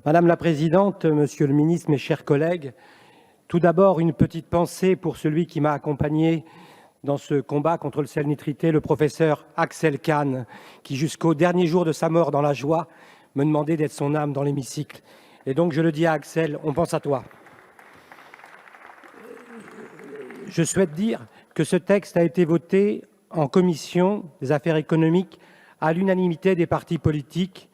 Madame la présidente, monsieur le ministre, mes chers collègues, tout d'abord, une petite pensée pour celui qui m'a accompagné dans ce combat contre le sel nitrité, le professeur Axel Kahn, qui, jusqu'au dernier jour de sa mort dans la joie, me demandait d'être son âme dans l'hémicycle. Et donc, je le dis à Axel, on pense à toi. Je souhaite dire que ce texte a été voté en commission des affaires économiques à l'unanimité des partis politiques.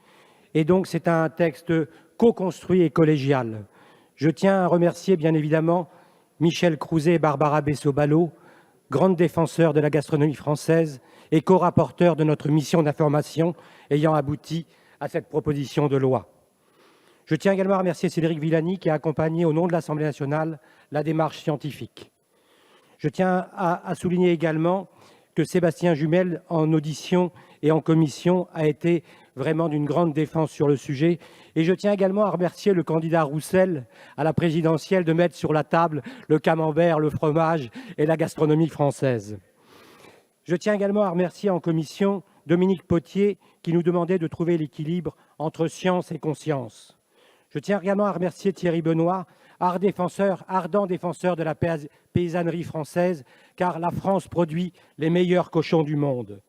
Et donc, c'est un texte co-construit et collégial. Je tiens à remercier, bien évidemment, Michel Crouzet et Barbara Bessot-Ballot, grandes défenseurs de la gastronomie française et co-rapporteurs de notre mission d'information ayant abouti à cette proposition de loi. Je tiens également à remercier Cédric Villani qui a accompagné, au nom de l'Assemblée nationale, la démarche scientifique. Je tiens à souligner également que Sébastien Jumel, en audition et en commission, a été vraiment d'une grande défense sur le sujet. Et je tiens également à remercier le candidat Roussel à la présidentielle de mettre sur la table le camembert, le fromage et la gastronomie française. Je tiens également à remercier en commission Dominique Potier qui nous demandait de trouver l'équilibre entre science et conscience. Je tiens également à remercier Thierry Benoît, ardent défenseur de la paysannerie française, car la France produit les meilleurs cochons du monde.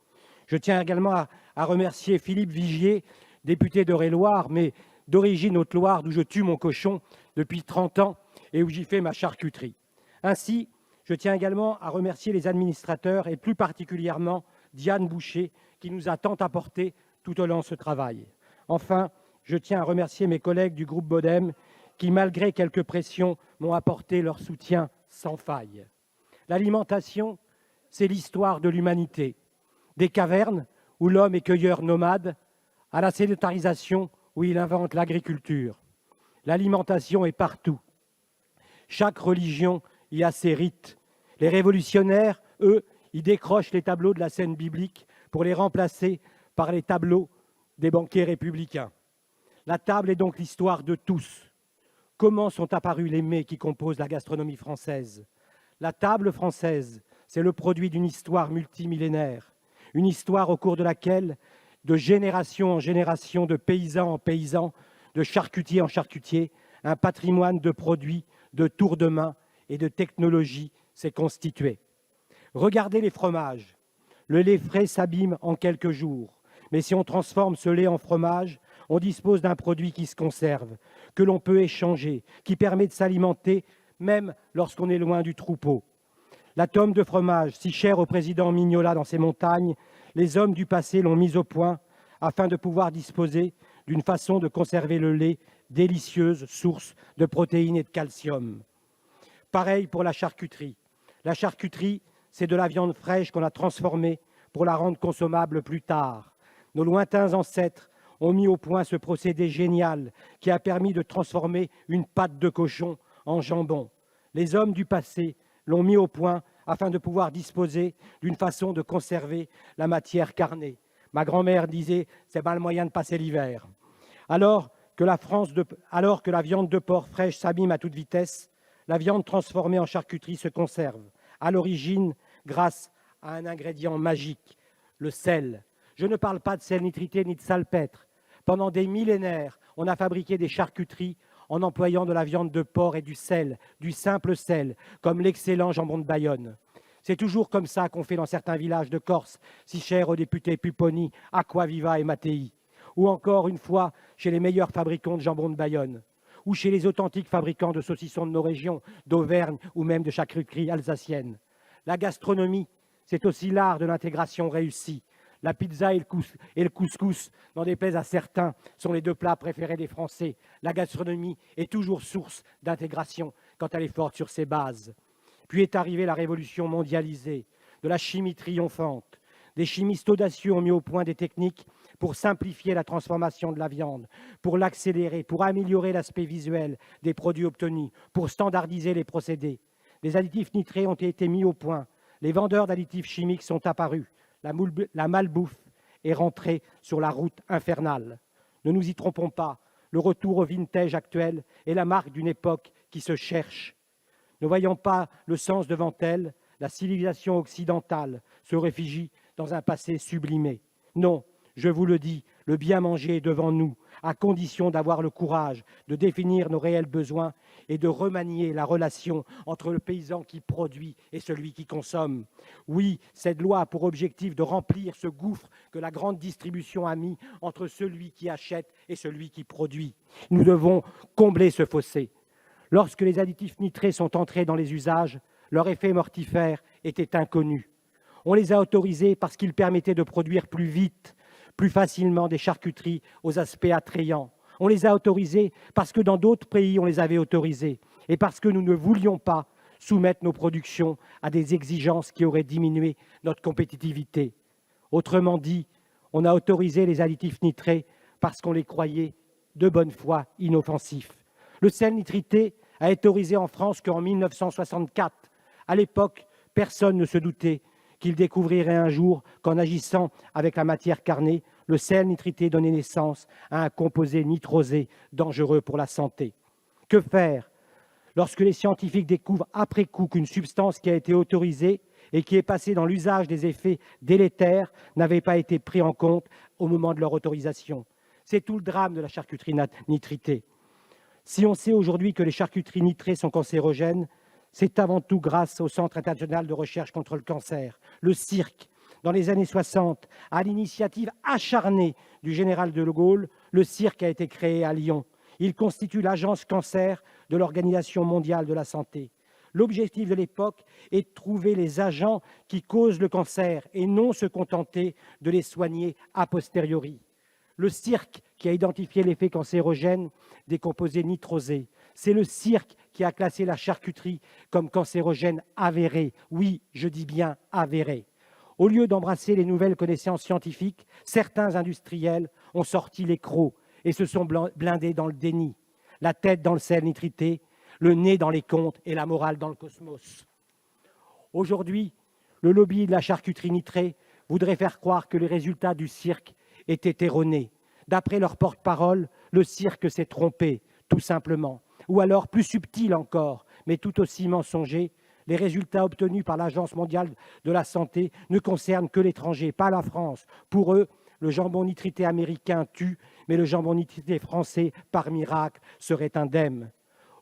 Je tiens également à remercier Philippe Vigier, député d'Eure-et-Loir, mais d'origine Haute-Loire, d'où je tue mon cochon depuis 30 ans et où j'y fais ma charcuterie. Ainsi, je tiens également à remercier les administrateurs et plus particulièrement Diane Boucher, qui nous a tant apporté tout au long de ce travail. Enfin, je tiens à remercier mes collègues du groupe Bodem qui, malgré quelques pressions, m'ont apporté leur soutien sans faille. L'alimentation, c'est l'histoire de l'humanité. Des cavernes, où l'homme est cueilleur nomade, à la sédentarisation, où il invente l'agriculture. L'alimentation est partout. Chaque religion y a ses rites. Les révolutionnaires, eux, y décrochent les tableaux de la scène biblique pour les remplacer par les tableaux des banquiers républicains. La table est donc l'histoire de tous. Comment sont apparus les mets qui composent la gastronomie française? La table française, c'est le produit d'une histoire multimillénaire, une histoire au cours de laquelle, de génération en génération, de paysan en paysan, de charcutier en charcutier, un patrimoine de produits, de tours de main et de technologies s'est constitué. Regardez les fromages. Le lait frais s'abîme en quelques jours. Mais si on transforme ce lait en fromage, on dispose d'un produit qui se conserve, que l'on peut échanger, qui permet de s'alimenter même lorsqu'on est loin du troupeau. La tome de fromage, si chère au président Mignola dans ses montagnes, les hommes du passé l'ont mise au point afin de pouvoir disposer d'une façon de conserver le lait, délicieuse source de protéines et de calcium. Pareil pour la charcuterie. La charcuterie, c'est de la viande fraîche qu'on a transformée pour la rendre consommable plus tard. Nos lointains ancêtres ont mis au point ce procédé génial qui a permis de transformer une pâte de cochon en jambon. Les hommes du passé l'ont mis au point afin de pouvoir disposer d'une façon de conserver la matière carnée. Ma grand-mère disait « c'est pas le moyen de passer l'hiver ». Alors que la viande de porc fraîche s'abîme à toute vitesse, la viande transformée en charcuterie se conserve, à l'origine grâce à un ingrédient magique, le sel. Je ne parle pas de sel nitrité ni de salpêtre. Pendant des millénaires, on a fabriqué des charcuteries en employant de la viande de porc et du sel, du simple sel, comme l'excellent jambon de Bayonne. C'est toujours comme ça qu'on fait dans certains villages de Corse, si chers aux députés Pupponi, Aquaviva et Mattei. Ou encore, une fois, chez les meilleurs fabricants de jambon de Bayonne. Ou chez les authentiques fabricants de saucissons de nos régions, d'Auvergne ou même de charcuterie alsacienne. La gastronomie, c'est aussi l'art de l'intégration réussie. La pizza et le couscous, n'en déplaise à certains, sont les deux plats préférés des Français. La gastronomie est toujours source d'intégration quand elle est forte sur ses bases. Puis est arrivée la révolution mondialisée, de la chimie triomphante. Des chimistes audacieux ont mis au point des techniques pour simplifier la transformation de la viande, pour l'accélérer, pour améliorer l'aspect visuel des produits obtenus, pour standardiser les procédés. Des additifs nitrés ont été mis au point. Les vendeurs d'additifs chimiques sont apparus. La malbouffe est rentrée sur la route infernale. Ne nous y trompons pas, le retour au vintage actuel est la marque d'une époque qui se cherche. Ne voyant pas le sens devant elle, la civilisation occidentale se réfugie dans un passé sublimé. Non, je vous le dis, Le bien manger est devant nous, à condition d'avoir le courage de définir nos réels besoins et de remanier la relation entre le paysan qui produit et celui qui consomme. Oui, cette loi a pour objectif de remplir ce gouffre que la grande distribution a mis entre celui qui achète et celui qui produit. Nous devons combler ce fossé. Lorsque les additifs nitrés sont entrés dans les usages, leur effet mortifère était inconnu. On les a autorisés parce qu'ils permettaient de produire plus vite, plus facilement des charcuteries aux aspects attrayants. On les a autorisés parce que dans d'autres pays, on les avait autorisés et parce que nous ne voulions pas soumettre nos productions à des exigences qui auraient diminué notre compétitivité. Autrement dit, on a autorisé les additifs nitrés parce qu'on les croyait de bonne foi inoffensifs. Le sel nitrité a été autorisé en France qu'en 1964. À l'époque, personne ne se doutait qu'il découvrirait un jour qu'en agissant avec la matière carnée, le sel nitrité donnait naissance à un composé nitrosé dangereux pour la santé. Que faire lorsque les scientifiques découvrent après coup qu'une substance qui a été autorisée et qui est passée dans l'usage des effets délétères n'avait pas été prise en compte au moment de leur autorisation? C'est tout le drame de la charcuterie nitritée. Si on sait aujourd'hui que les charcuteries nitrées sont cancérogènes, c'est avant tout grâce au Centre international de recherche contre le cancer, le CIRC. Dans les années 60, à l'initiative acharnée du général de Gaulle, le CIRC a été créé à Lyon. Il constitue l'agence cancer de l'Organisation mondiale de la santé. L'objectif de l'époque est de trouver les agents qui causent le cancer et non se contenter de les soigner a posteriori. Le CIRC qui a identifié l'effet cancérogène des composés nitrosés. C'est le CIRC qui a classé la charcuterie comme cancérogène avéré. Oui, je dis bien avéré. Au lieu d'embrasser les nouvelles connaissances scientifiques, certains industriels ont sorti les crocs et se sont blindés dans le déni. La tête dans le sel nitrité, le nez dans les comptes et la morale dans le cosmos. Aujourd'hui, le lobby de la charcuterie nitrée voudrait faire croire que les résultats du CIRC étaient erronés. D'après leur porte-parole, le CIRC s'est trompé, tout simplement. Ou alors, plus subtil encore, mais tout aussi mensonger, les résultats obtenus par l'Agence mondiale de la santé ne concernent que l'étranger, pas la France. Pour eux, le jambon nitrité américain tue, mais le jambon nitrité français, par miracle, serait indemne.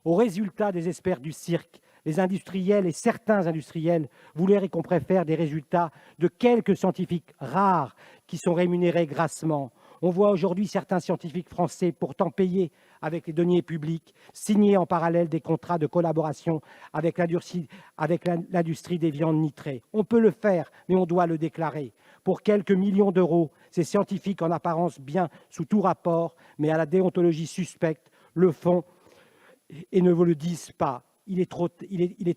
Au résultat des experts du CIRC, les industriels et certains industriels voulaient qu'on préfère des résultats de quelques scientifiques rares qui sont rémunérés grassement. On voit aujourd'hui certains scientifiques français, pourtant payés avec les deniers publics, signer en parallèle des contrats de collaboration avec l'industrie des viandes nitrées. On peut le faire, mais on doit le déclarer. Pour quelques millions d'euros, ces scientifiques en apparence bien sous tout rapport, mais à la déontologie suspecte, le font et ne vous le disent pas. Il est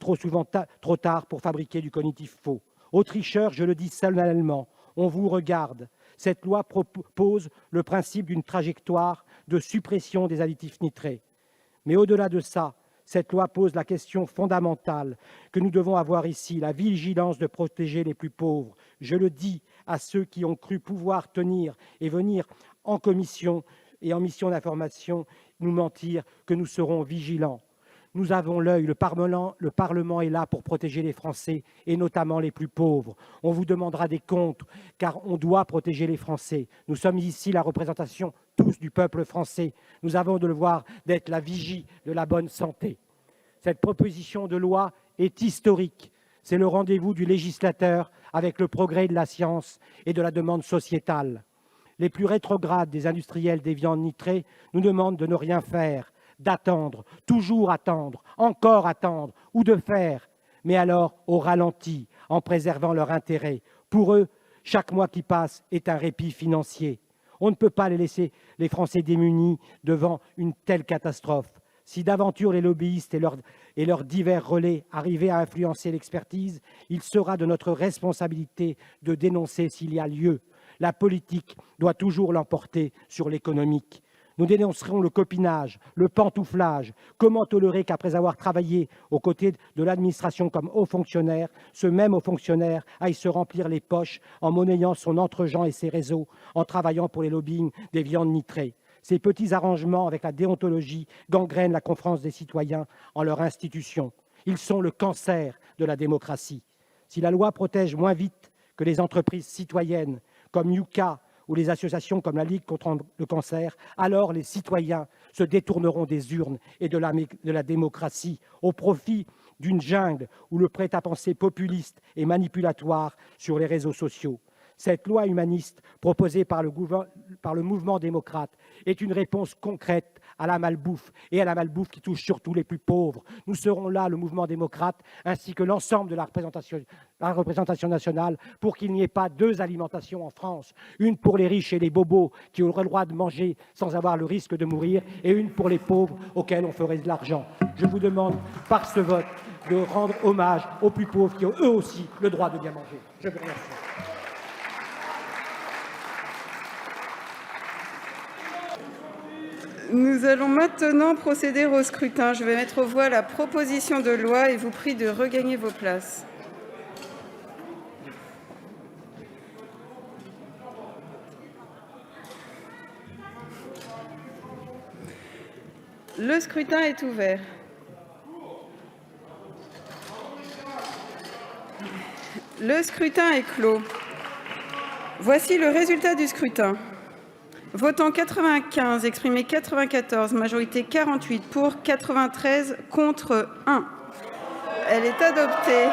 trop souvent trop tard pour fabriquer du cognitif faux. Aux tricheurs, je le dis solennellement, on vous regarde. Cette loi propose le principe d'une trajectoire de suppression des additifs nitrés. Mais au-delà de ça, cette loi pose la question fondamentale que nous devons avoir ici, la vigilance de protéger les plus pauvres. Je le dis à ceux qui ont cru pouvoir tenir et venir en commission et en mission d'information nous mentir que nous serons vigilants. Nous avons l'œil, le Parlement est là pour protéger les Français, et notamment les plus pauvres. On vous demandera des comptes, car on doit protéger les Français. Nous sommes ici la représentation tous du peuple français. Nous avons le devoir d'être la vigie de la bonne santé. Cette proposition de loi est historique. C'est le rendez-vous du législateur avec le progrès de la science et de la demande sociétale. Les plus rétrogrades des industriels des viandes nitrées nous demandent de ne rien faire, d'attendre, toujours attendre, encore attendre, ou de faire, mais alors au ralenti, en préservant leur intérêt. Pour eux, chaque mois qui passe est un répit financier. On ne peut pas laisser les Français démunis devant une telle catastrophe. Si d'aventure les lobbyistes et leurs divers relais arrivaient à influencer l'expertise, il sera de notre responsabilité de dénoncer s'il y a lieu. La politique doit toujours l'emporter sur l'économique. Nous dénoncerons le copinage, le pantouflage. Comment tolérer qu'après avoir travaillé aux côtés de l'administration comme haut fonctionnaire, ce même haut fonctionnaire aille se remplir les poches en monnayant son entre-gens et ses réseaux, en travaillant pour les lobbying des viandes nitrées? Ces petits arrangements avec la déontologie gangrènent la confiance des citoyens en leur institution. Ils sont le cancer de la démocratie. Si la loi protège moins vite que les entreprises citoyennes, comme Yuka ou les associations comme la Ligue contre le cancer, alors les citoyens se détourneront des urnes et de la démocratie au profit d'une jungle où le prêt-à-penser populiste et manipulatoire sur les réseaux sociaux. Cette loi humaniste proposée par le mouvement démocrate est une réponse concrète à la malbouffe qui touche surtout les plus pauvres. Nous serons là, le mouvement démocrate, ainsi que l'ensemble de la représentation nationale, pour qu'il n'y ait pas deux alimentations en France, une pour les riches et les bobos qui auraient le droit de manger sans avoir le risque de mourir, et une pour les pauvres auxquels on ferait de l'argent. Je vous demande, par ce vote, de rendre hommage aux plus pauvres qui ont eux aussi le droit de bien manger. Je vous remercie. Nous allons maintenant procéder au scrutin. Je vais mettre aux voix la proposition de loi et vous prie de regagner vos places. Le scrutin est ouvert. Le scrutin est clos. Voici le résultat du scrutin. Votant 95, exprimé 94, majorité 48 pour, 93 contre 1. Elle est adoptée.